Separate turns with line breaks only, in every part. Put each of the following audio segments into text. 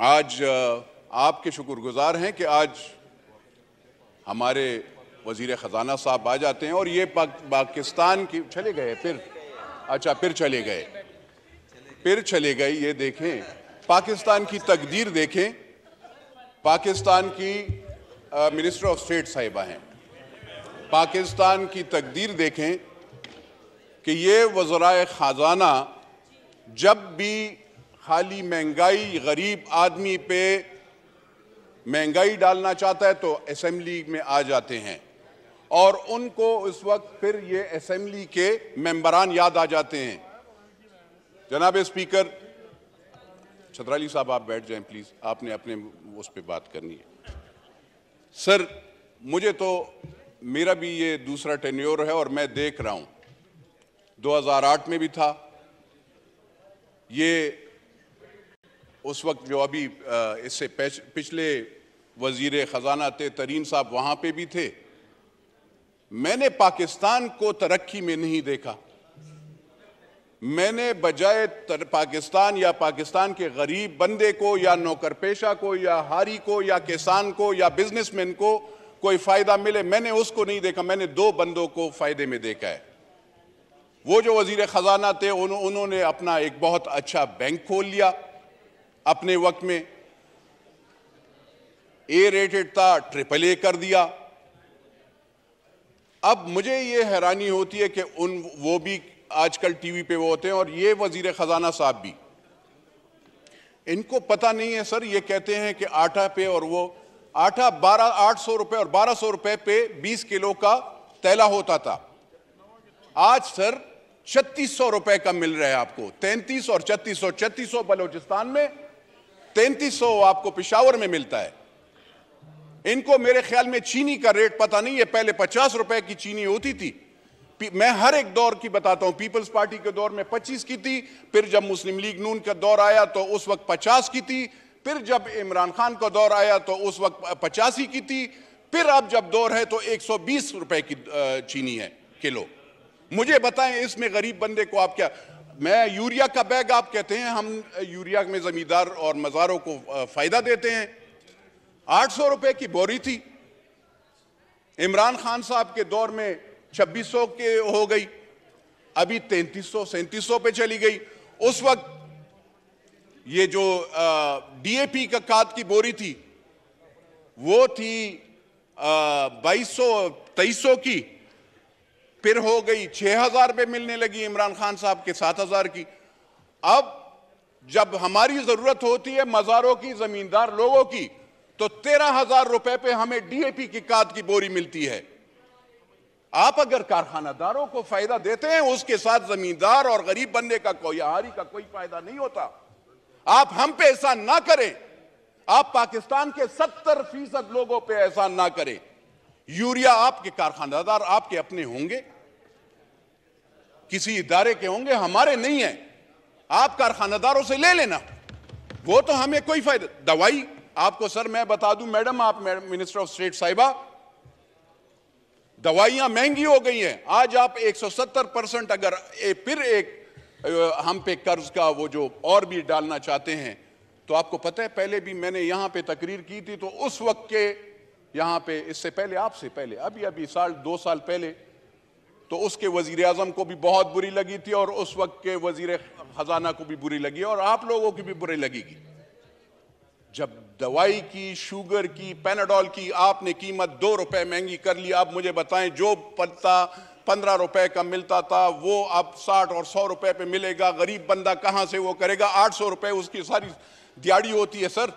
आज आपके शुक्रगुजार हैं कि आज हमारे वज़ीर ख़जाना साहब आ जाते हैं और ये पाकिस्तान की चले गए फिर चले गए। ये देखें पाकिस्तान की तकदीर देखें। पाकिस्तान की मिनिस्टर ऑफ स्टेट साहिबा हैं। पाकिस्तान की तकदीर देखें कि ये वज़राए ख़जाना जब भी खाली महंगाई गरीब आदमी पे महंगाई डालना चाहता है तो असेंबली में आ जाते हैं और उनको उस वक्त फिर ये असेंबली के मेंबरान याद आ जाते हैं। जनाब स्पीकर छतराली साहब आप बैठ जाएं प्लीज, आपने अपने उस पे बात करनी है। सर मुझे तो मेरा भी ये दूसरा टेन्योर है और मैं देख रहा हूं 2008 में भी था ये, उस वक्त जो अभी इससे पिछले वजीर ख़जाना थे तरीन साहब वहाँ पे भी थे। मैंने पाकिस्तान को तरक्की में नहीं देखा। मैंने बजाय पाकिस्तान या पाकिस्तान के गरीब बंदे को या नौकर पेशा को या हारी को या किसान को या बिजनेसमैन को कोई फ़ायदा मिले, मैंने उसको नहीं देखा। मैंने दो बंदों को फ़ायदे में देखा है। वो जो वजीर ख़जाना थे उन्होंने अपना एक बहुत अच्छा बैंक खोल लिया अपने वक्त में, ए रेटेड था AAA कर दिया। अब मुझे ये हैरानी होती है कि वो भी आजकल टीवी पे वो होते हैं और ये वजीर ख़जाना साहब भी, इनको पता नहीं है सर। ये कहते हैं कि आटा पे, और वो आटा 800 रुपए और 1200 रुपए पे 20 किलो का तैला होता था। आज सर 3600 रुपए का मिल रहा है आपको, 33 और 3600। 3600 बलोचिस्तान में, 3300 आपको पेशावर में मिलता है। इनको मेरे ख्याल में चीनी का रेट पता नहीं है। पहले 50 रुपए की चीनी होती थी। मैं हर एक दौर की बताता हूं। पीपल्स पार्टी के दौर में 25 की थी, फिर जब मुस्लिम लीग नून का दौर आया तो उस वक्त 50 की थी, फिर जब इमरान खान का दौर आया तो उस वक्त 85 की थी, फिर अब जब दौर है तो 120 रुपए की चीनी है किलो। मुझे बताएं इसमें गरीब बंदे को आप क्या, मैं यूरिया का बैग आप कहते हैं हम यूरिया में जमींदार और मज़ारों को फायदा देते हैं। 800 रुपए की बोरी थी, इमरान खान साहब के दौर में 2600 के हो गई, अभी 3300 3700 पे चली गई। उस वक्त ये जो DAP का खाद की बोरी थी वो थी 2200 2300 की, फिर हो गई 6000 पे मिलने लगी इमरान खान साहब के 7000 की। अब जब हमारी जरूरत होती है मज़ारों की, जमींदार लोगों की, तो 13000 रुपए पे हमें DAP की खाद की बोरी मिलती है। आप अगर कारखानादारों को फायदा देते हैं, उसके साथ जमींदार और गरीब बंदे का कोई हारी का कोई फायदा नहीं होता। आप हम पे एहसान ना करें, आप पाकिस्तान के 70% लोगों पे एहसान ना करें। यूरिया आपके कारखानादार आपके अपने होंगे, किसी इदारे के होंगे, हमारे नहीं है। आप कारखानादारों से ले लेना, वो तो हमें कोई फायदा। दवाई आपको सर मैं बता दूं मैडम, आप मिनिस्टर ऑफ स्टेट साहिबा, दवाइयां महंगी हो गई हैं। आज आप 170% अगर फिर एक हम पे कर्ज का वो जो और भी डालना चाहते हैं, तो आपको पता है पहले भी मैंने यहां पे तकरीर की थी, तो उस वक्त के यहां पे, इससे पहले आपसे पहले अभी 2 साल पहले, तो उसके वजीर आजम को भी बहुत बुरी लगी थी और उस वक्त के वजीर खजाना को भी बुरी लगी और आप लोगों की भी बुरी लगेगी। जब दवाई की, शुगर की, पैनाडोल की आपने कीमत 2 रुपए महंगी कर ली। आप मुझे बताएं, जो पत्ता 15 रुपए का मिलता था वो अब 60 और 100 रुपए पे मिलेगा। गरीब बंदा कहां से वो करेगा? 800 रुपए उसकी सारी दिहाड़ी होती है सर।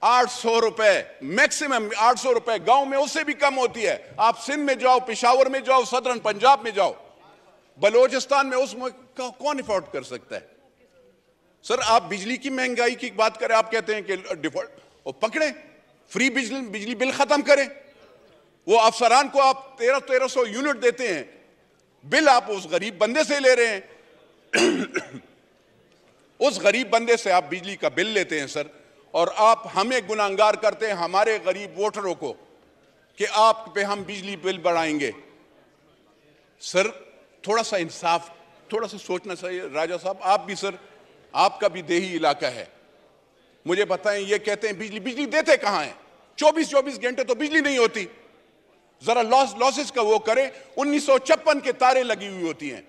800 रुपए मैक्सिमम, 800 रुपए गांव में उससे भी कम होती है। आप सिंध में जाओ, पेशावर में जाओ, सदरन पंजाब में जाओ, बलोचिस्तान में उसमें कौन अफोर्ड कर सकता है? सर आप बिजली की महंगाई की बात करें, आप कहते हैं कि डिफॉल्ट वो पकड़े, फ्री बिजली बिल खत्म करें। वो अफसरान को आप 1300 यूनिट देते हैं, बिल आप उस गरीब बंदे से ले रहे हैं। उस गरीब बंदे से आप बिजली का बिल लेते हैं सर, और आप हमें गुनाहगार करते हैं, हमारे गरीब वोटरों को, कि आप पे हम बिजली बिल बढ़ाएंगे। सर थोड़ा सा इंसाफ, थोड़ा सा सोचना चाहिए। राजा साहब आप भी सर, आपका भी देही इलाका है, मुझे बताएं, ये कहते हैं बिजली, बिजली देते कहां हैं? 24-24 घंटे तो बिजली नहीं होती। जरा लॉसेस का वो करें। 1956 के तारे लगी हुई होती हैं।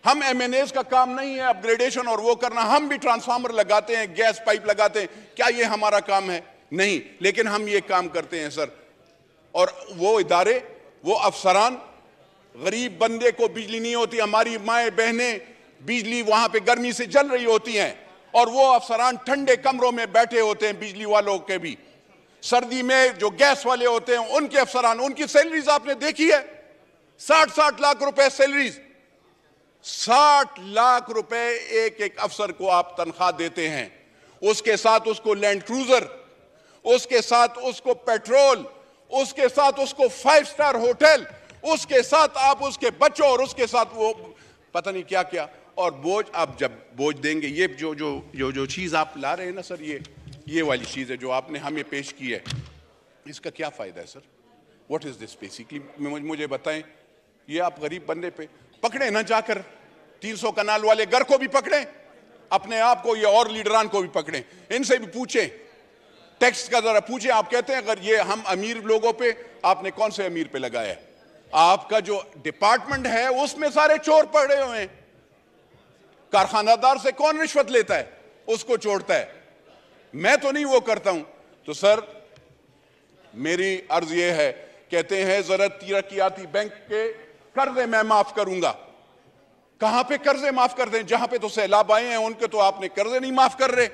हम एमएनएस का काम नहीं है अपग्रेडेशन और वो करना, हम भी ट्रांसफार्मर लगाते हैं, गैस पाइप लगाते हैं, क्या ये हमारा काम है? नहीं, लेकिन हम ये काम करते हैं सर। और वो इदारे, वो अफसरान, गरीब बंदे को बिजली नहीं होती, हमारी माएँ बहनें बिजली वहां पे गर्मी से जल रही होती हैं, और वो अफसरान ठंडे कमरों में बैठे होते हैं, बिजली वालों के भी। सर्दी में जो गैस वाले होते हैं उनके अफसरान, उनकी सैलरीज आपने देखी है, 60-60 लाख रुपए सैलरीज। 60 लाख रुपए एक एक अफसर को आप तनख्वाह देते हैं। उसके साथ उसको लैंड क्रूजर, उसके साथ उसको पेट्रोल, उसके साथ उसको 5 स्टार होटल, उसके साथ आप उसके बच्चों और उसके साथ वो पता नहीं क्या क्या। और बोझ, आप जब बोझ देंगे, ये जो जो जो जो चीज़ आप ला रहे हैं ना सर, ये वाली चीज़ है जो आपने हमें पेश की है, इसका क्या फ़ायदा है sir? What is this basically? मुझे बताएं। ये आप गरीब बंदे पे पकड़े ना जाकर, 300 कनाल वाले घर को भी पकड़े, अपने आप को, ये और लीडरान को भी पकड़े, इनसे भी पूछें, टैक्स का जरा पूछें। आप कहते हैं अगर ये हम अमीर लोगों पे, आपने कौन से अमीर पे लगाया है? आपका जो डिपार्टमेंट है उसमें सारे चोर पड़े हुए हैं। कारखानादार से कौन रिश्वत लेता है? उसको छोड़ता है। मैं तो नहीं वो करता हूं। तो सर मेरी अर्ज ये है, कहते हैं जरा तरक्याती बैंक के कर्जे मैं माफ करूंगा। कहां पे कर्जे माफ कर दें? जहां पे तो सैलाब आए हैं उनके तो आपने कर्जे नहीं माफ कर रहे।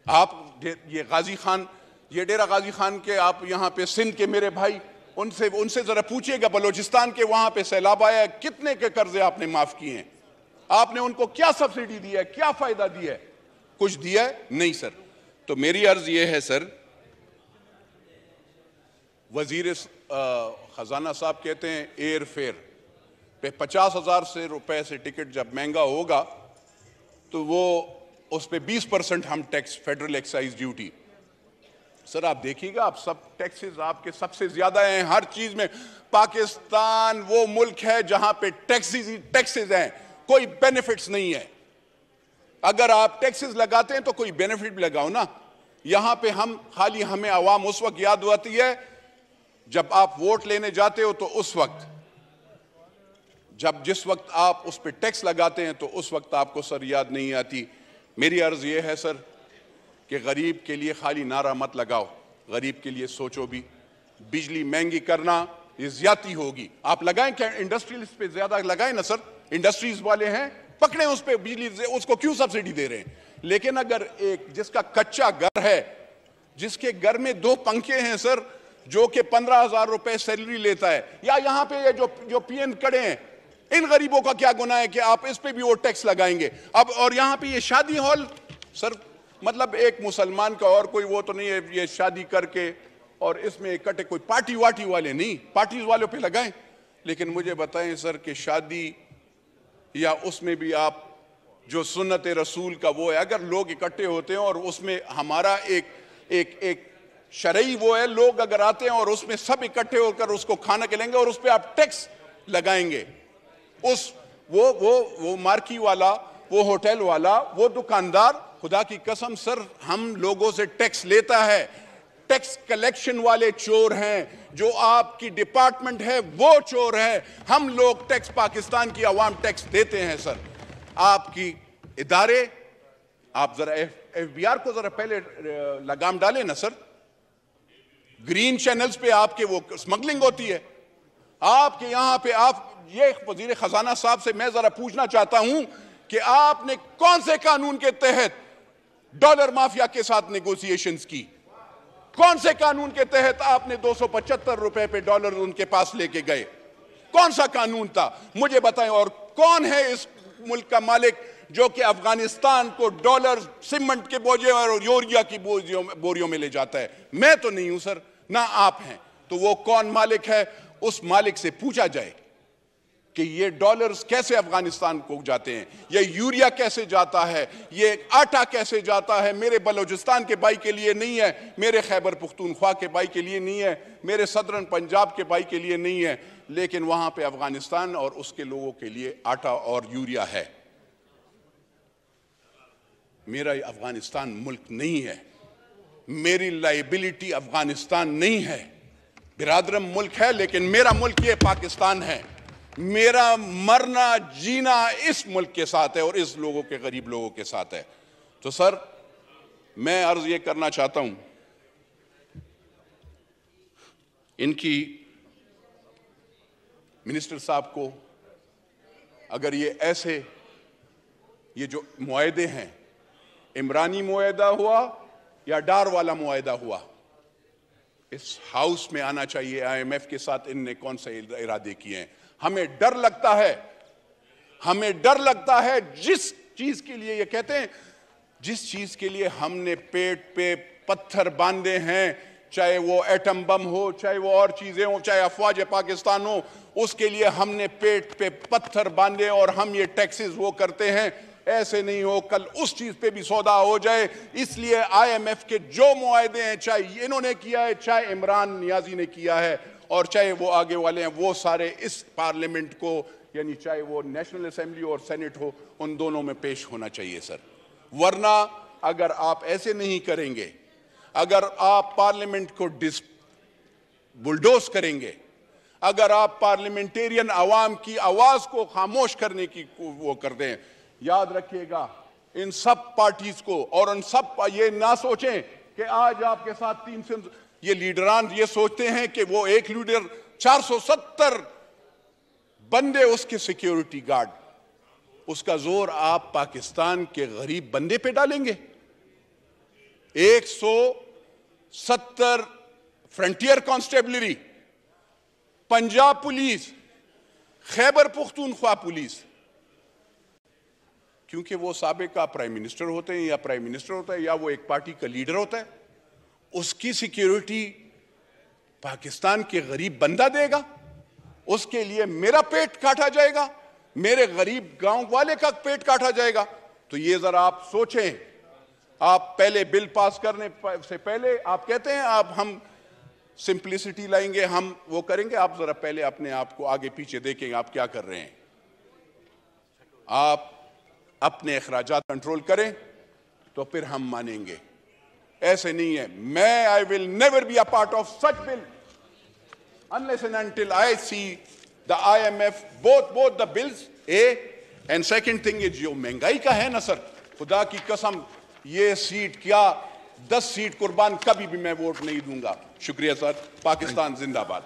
आप ये गाजी खान, ये डेरा गाजी खान के, आप यहां पे सिंध के मेरे भाई, उनसे जरा पूछिएगा, बलूचिस्तान के वहां पे सैलाब आया है, कितने के कर्जे आपने माफ किए हैं? आपने उनको क्या सब्सिडी दी है, क्या फायदा दिया है? कुछ दिया है? नहीं सर। तो मेरी अर्ज ये है सर, वजीर खजाना साहब कहते हैं एयर फेयर पे 50,000 से रुपए से टिकट जब महंगा होगा तो वो उस पे 20% हम tax, federal excise duty. Sir आप देखिएगा, आप सब टैक्सेस आपके सबसे ज्यादा हैं हर चीज में। पाकिस्तान वो मुल्क है जहां पे टैक्सेस हैं, कोई बेनिफिट्स नहीं है। अगर आप टैक्सेस लगाते हैं तो कोई बेनिफिट भी लगाओ ना। यहां पे हम खाली, हमें आवाम उस वक्त याद आती है जब आप वोट लेने जाते हो, तो उस वक्त जिस वक्त आप उस पर टैक्स लगाते हैं तो उस वक्त आपको सर याद नहीं आती। मेरी अर्ज ये है सर कि गरीब के लिए खाली नारा मत लगाओ, गरीब के लिए सोचो भी। बिजली महंगी करना ये ज्यादती होगी। आप लगाएं क्या? इंडस्ट्रियल पे ज्यादा लगाएं ना सर, इंडस्ट्रीज वाले हैं, पकड़े उस पे बिजली, उसको क्यों सब्सिडी दे रहे हैं? लेकिन अगर एक जिसका कच्चा घर है, जिसके घर में 2 पंखे हैं सर, जो कि 15,000 रुपए सैलरी लेता है, या यहां पे ये जो पीएन खड़े हैं, इन गरीबों का क्या गुनाह है कि आप इस पे भी वो टैक्स लगाएंगे? अब और यहां पे ये शादी हॉल सर, मतलब एक मुसलमान का और कोई वो तो नहीं है, ये शादी करके और इसमें इकट्ठे, कोई पार्टी वाटी वाले नहीं, पार्टीज वालों पे लगाएं। लेकिन मुझे बताएं सर कि शादी या उसमें भी आप जो सुन्नत रसूल का वो है, अगर लोग इकट्ठे होते हैं और उसमें हमारा एक शरई वो है, लोग अगर आते हैं और उसमें सब इकट्ठे होकर उसको खाना खिलाएंगे और उस पर आप टैक्स लगाएंगे, उस वो मार्की वाला, वो होटल वाला, वो दुकानदार, खुदा की कसम सर हम लोगों से टैक्स लेता है। टैक्स कलेक्शन वाले चोर हैं, जो आपकी डिपार्टमेंट है वो चोर है। हम लोग टैक्स, पाकिस्तान की आवाम टैक्स देते हैं सर। आपकी इदारे, आप जरा एफबीआर को जरा पहले लगाम डालें ना सर। ग्रीन चैनल्स पे आपके वो स्मगलिंग होती है आपके यहां पे। आप ये वजीर खजाना साहब से मैं जरा पूछना चाहता हूं कि आपने कौन से कानून के तहत डॉलर माफिया के साथ नेगोशिएशंस की? कौन से कानून के तहत आपने 275 रुपए पे डॉलर उनके पास लेके गए? कौन सा कानून था मुझे बताएं। और कौन है इस मुल्क का मालिक जो कि अफगानिस्तान को डॉलर सीमेंट के बोझे और यूरिया की बोरियों में ले जाता है? मैं तो नहीं हूं सर, ना आप हैं। तो वो कौन मालिक है? उस मालिक से पूछा जाए कि ये डॉलर्स कैसे अफगानिस्तान को जाते हैं, ये यूरिया कैसे जाता है, ये आटा कैसे जाता है। मेरे बलूचिस्तान के भाई के लिए नहीं है, मेरे खैबर पुख्तूनख्वा के भाई के लिए नहीं है, मेरे सदरन पंजाब के भाई के लिए नहीं है, लेकिन वहां पे अफगानिस्तान और उसके लोगों के लिए आटा और यूरिया है। मेरा अफगानिस्तान मुल्क नहीं है, मेरी लाइबिलिटी अफगानिस्तान नहीं है। बिरादरम मुल्क है लेकिन मेरा मुल्क ये पाकिस्तान है। मेरा मरना जीना इस मुल्क के साथ है और इस लोगों के, गरीब लोगों के साथ है। तो सर, मैं अर्ज ये करना चाहता हूं, इनकी मिनिस्टर साहब को, अगर ये ऐसे, ये जो मुआहदे हैं, इमरानी मुआहदा हुआ या डार वाला मुआहदा हुआ, इस हाउस में आना चाहिए। IMF के साथ इनने कौन से इरादे किए हैं? हमें डर लगता है, हमें डर लगता है जिस चीज के लिए ये कहते हैं, जिस चीज के लिए हमने पेट पे पत्थर बांधे हैं, चाहे वो एटम बम हो, चाहे वो और चीजें हो, चाहे अफवाज पाकिस्तान हो, उसके लिए हमने पेट पे पत्थर बांधे और हम ये टैक्सेस वो करते हैं। ऐसे नहीं हो कल उस चीज पे भी सौदा हो जाए। इसलिए IMF के जो मुआहदे हैं, चाहे इन्होंने किया है, चाहे इमरान नियाजी ने किया है, और चाहे वो आगे वाले हैं, वो सारे इस पार्लियामेंट को, यानी चाहे वो नेशनल असेंबली और सेनेट हो, उन दोनों में पेश होना चाहिए सर। वरना अगर आप ऐसे नहीं करेंगे, अगर आप पार्लियामेंट को बुलडोज करेंगे, अगर आप पार्लियामेंटेरियन अवाम की आवाज को खामोश करने की वो कर दें, याद रखिएगा इन सब पार्टीज को, और उन सब ये ना सोचें कि आज आपके साथ 300 ये लीडरान ये सोचते हैं कि वो एक लीडर 470 बंदे उसके सिक्योरिटी गार्ड, उसका जोर आप पाकिस्तान के गरीब बंदे पे डालेंगे। 170 frontier constabulary, Punjab police, Khyber Pakhtunkhwa police, क्योंकि वो साबिका प्राइम मिनिस्टर होते हैं या प्राइम मिनिस्टर होता है या वो एक पार्टी का लीडर होता है, उसकी सिक्योरिटी पाकिस्तान के गरीब बंदा देगा। उसके लिए मेरा पेट काटा जाएगा, मेरे गरीब गांव वाले का पेट काटा जाएगा। तो ये जरा आप सोचें। आप पहले बिल पास करने से पहले आप कहते हैं आप हम सिंप्लिसिटी लाएंगे, हम वो करेंगे। आप जरा पहले अपने आप को आगे पीछे देखेंगे आप क्या कर रहे हैं। आप अपने अखराजात कंट्रोल करें तो फिर हम मानेंगे। ऐसे नहीं है। मैं I will never be a part of such bill unless and until I see the IMF both the bills and second thing is जो महंगाई का है ना सर, खुदा की कसम ये सीट क्या 10 सीट कुर्बान कभी भी मैं वोट नहीं दूंगा। शुक्रिया सर। पाकिस्तान जिंदाबाद।